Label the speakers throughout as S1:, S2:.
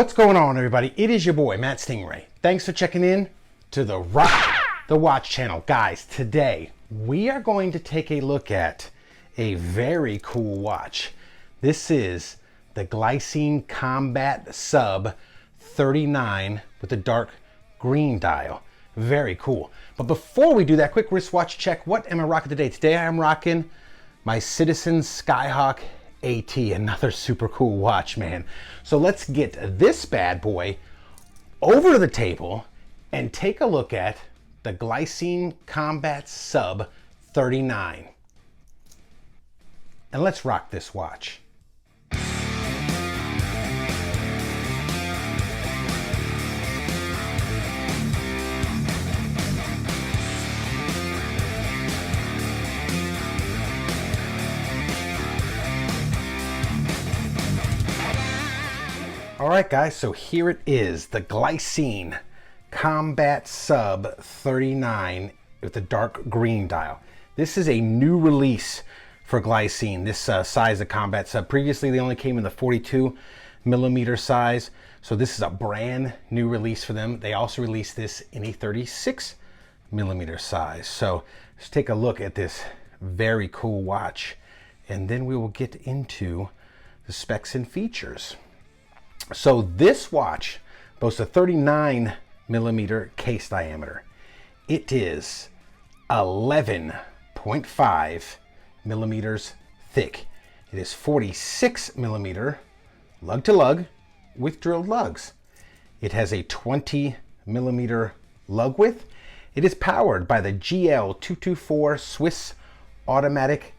S1: What's going on, everybody? It is your boy, Matt Stingray. Thanks for checking in to the Rock the Watch channel. Guys, today we are going to take a look at a very cool watch. This is the Glycine Combat Sub 39 with a dark green dial. Very cool. But before we do that, quick wristwatch check. What am I rocking today? Today I am rocking my Citizen Skyhawk AT, another super cool watch, man. So let's get this bad boy over to the table and take a look at the Glycine Combat Sub 39. And let's rock this watch. All right, guys, so here it is, the Glycine Combat Sub 39 with the dark green dial. This is a new release for Glycine, this size of Combat Sub. Previously, they only came in the 42 millimeter size, so this is a brand new release for them. They also released this in a 36 millimeter size. So let's take a look at this very cool watch, and then we will get into the specs and features. So this watch boasts a 39 millimeter case diameter. It is 11.5 millimeters thick. It is 46 millimeter lug to lug with drilled lugs. It has a 20 millimeter lug width. It is powered by the GL0405 Swiss automatic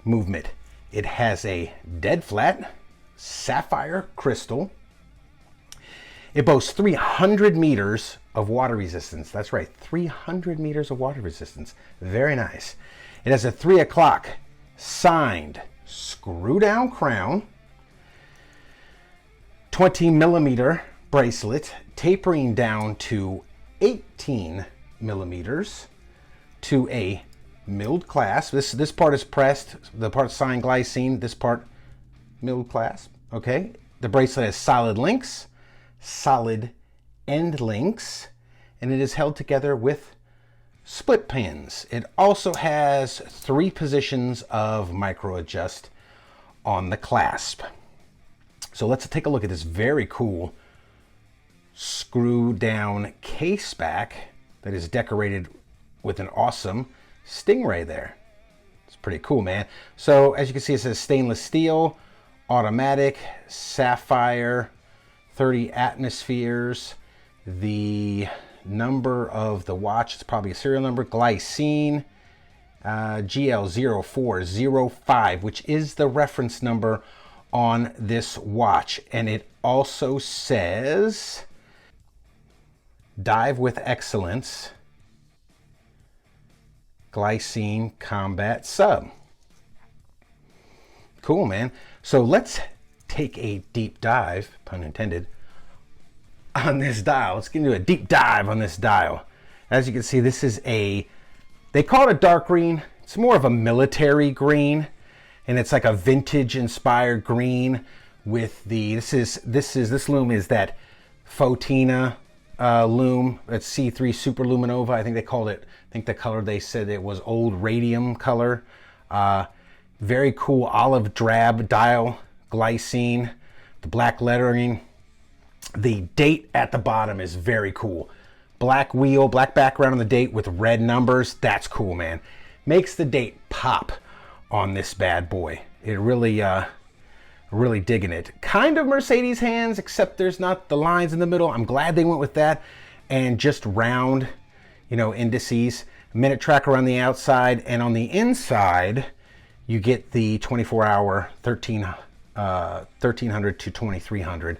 S1: movement. It has a dead flat sapphire crystal. It boasts 300 meters of water resistance. That's right, 300 meters of water resistance. Very nice. It has a 3 o'clock signed screw down crown, 20 millimeter bracelet, tapering down to 18 millimeters to a milled clasp. This part is pressed, the part signed Glycine, this part milled clasp, okay? The bracelet has solid links, solid end links, and it is held together with split pins. It also has 3 positions of micro adjust on the clasp. So let's take a look at this very cool screw down case back that is decorated with an awesome stingray there. It's pretty cool, man. So as you can see, it says stainless steel, automatic, sapphire, 30 atmospheres. The number of the watch is probably a serial number, Glycine GL0405, which is the reference number on this watch. And it also says dive with excellence, Glycine Combat Sub. Cool, man. So let's take a deep dive, pun intended, on this dial. Let's get into a deep dive on this dial. As you can see, this is they call it a dark green. It's more of a military green, and it's like a vintage inspired green with this lume is that Fotina lume. It's C3 Super Luminova. I think they called it, I think the color they said it was old radium color. Very cool olive drab dial, Glycine, the black lettering. The date at the bottom is very cool. Black wheel, black background on the date with red numbers. That's cool, man. Makes the date pop on this bad boy. It really digging it. Kind of Mercedes hands, except there's not the lines in the middle. I'm glad they went with that. And just round, indices. Minute tracker on the outside, and on the inside, you get the 24-hour 1300 to 2300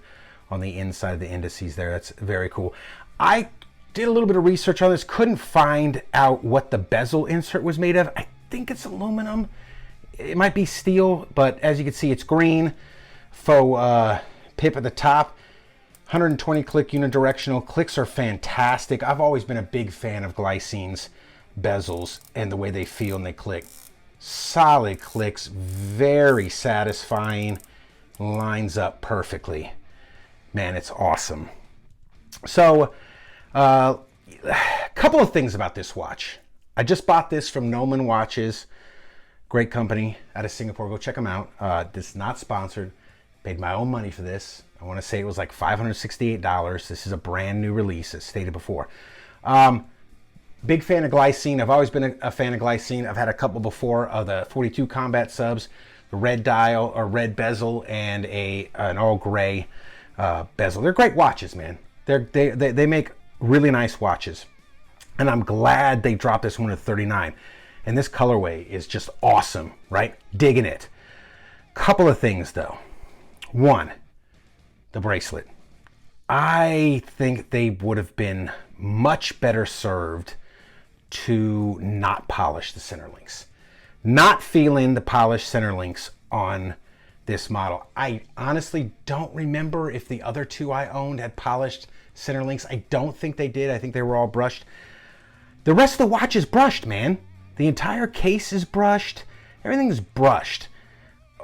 S1: on the inside of the indices there. That's very cool. I did a little bit of research on this, couldn't find out what the bezel insert was made of. I think it's aluminum. It might be steel, but as you can see, it's green. Faux pip at the top. 120 click unidirectional. Clicks are fantastic. I've always been a big fan of Glycine's bezels and the way they feel and they click. Solid clicks, very satisfying, lines up perfectly. man, it's awesome. So, a couple of things about this watch. I just bought this from Noman Watches. Great company out of Singapore. Go check them out. This is not sponsored. Paid my own money for this. I want to say it was like $568. This is a brand new release, as stated before. Big fan of Glycine. I've always been a fan of Glycine. I've had a couple before of the 42 combat subs, the red dial or red bezel, and an all gray bezel. They're great watches, man. They make really nice watches. And I'm glad they dropped this one at 39. And this colorway is just awesome, right? Digging it. Couple of things though. One, the bracelet. I think they would have been much better served to not polish the center links. Not feeling the polished center links on this model. I honestly don't remember if the other two I owned had polished center links. I don't think they did. I think they were all brushed. The rest of the watch is brushed, man. The entire case is brushed. Everything's brushed.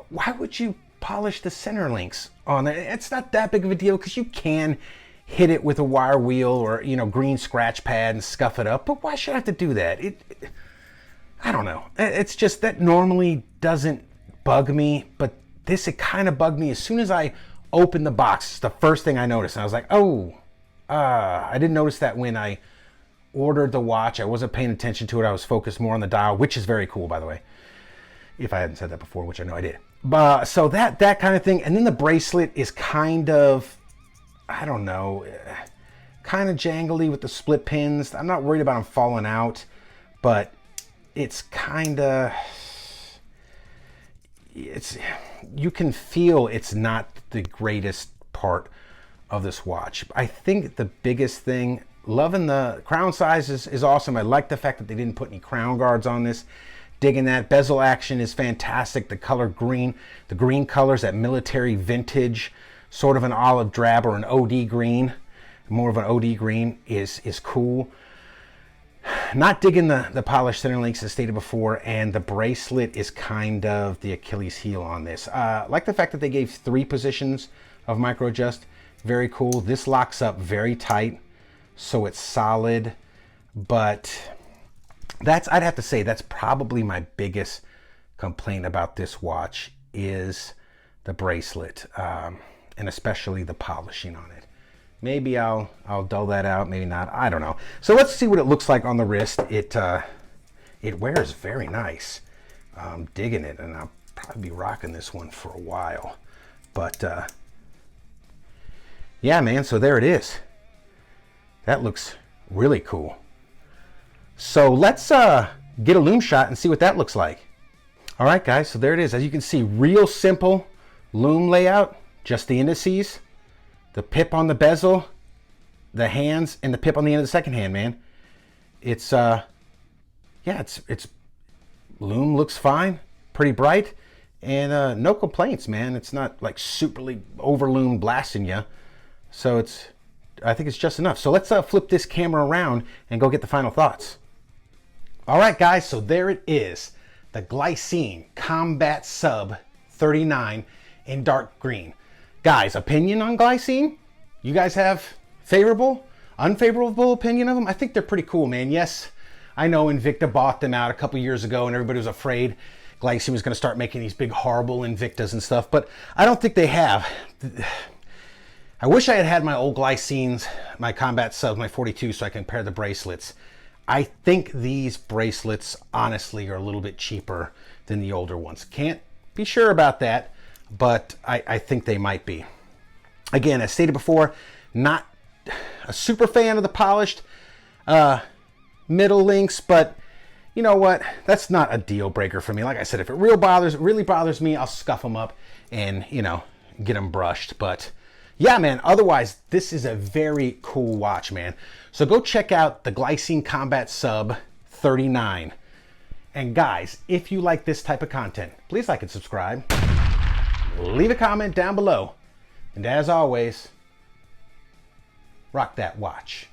S1: Why would you polish the center links on there? It's not that big of a deal because you can hit it with a wire wheel or, you know, green scratch pad and scuff it up. But why should I have to do that? I don't know. It's just that normally doesn't bug me, but this, it kind of bugged me. As soon as I opened the box, it's the first thing I noticed. And I was like, oh, I didn't notice that when I ordered the watch. I wasn't paying attention to it. I was focused more on the dial, which is very cool, by the way. If I hadn't said that before, which I know I did. But so that kind of thing. And then the bracelet is kind of, I don't know, kind of jangly with the split pins. I'm not worried about them falling out, but it's kind of, you can feel it's not the greatest part of this watch. I think the biggest thing, loving the crown size is awesome. I like the fact that they didn't put any crown guards on this. Digging that. Bezel action is fantastic. The color green, the green colors, that military vintage, sort of an olive drab or an OD green, more of an OD green is cool. Not digging the polished center links as stated before, and the bracelet is kind of the Achilles heel on this. Like the fact that they gave 3 positions of micro adjust. Very cool. This locks up very tight, so it's solid, but I'd have to say that's probably my biggest complaint about this watch is the bracelet, and especially the polishing on it. Maybe I'll dull that out, maybe not, I don't know. So let's see what it looks like on the wrist. It wears very nice. I'm digging it, and I'll probably be rocking this one for a while. But yeah, man, so there it is. That looks really cool. So let's get a Lume shot and see what that looks like. All right, guys, so there it is. As you can see, real simple Lume layout, just the indices, the pip on the bezel, the hands, and the pip on the end of the second hand, man. It's, yeah, it's Lume looks fine, pretty bright, and no complaints, man. It's not like superly over Lume blasting you. So I think it's just enough. So let's flip this camera around and go get the final thoughts. All right, guys, so there it is. The Glycine Combat Sub 39 in dark green. Guys, opinion on Glycine? You guys have favorable, unfavorable opinion of them? I think they're pretty cool, man. Yes, I know Invicta bought them out a couple years ago and everybody was afraid Glycine was going to start making these big, horrible Invictas and stuff, but I don't think they have. I wish I had my old Glycines, my Combat Subs, my 42, so I can compare the bracelets. I think these bracelets, honestly, are a little bit cheaper than the older ones. Can't be sure about that, but I think they might be. Again, as stated before, not a super fan of the polished middle links, but you know what? That's not a deal breaker for me. Like I said, if it really bothers me, I'll scuff them up and, you know, get them brushed. But yeah, man, otherwise, this is a very cool watch, man. So go check out the Glycine Combat Sub 39. And guys, if you like this type of content, please like and subscribe. Leave a comment down below. And as always, rock that watch.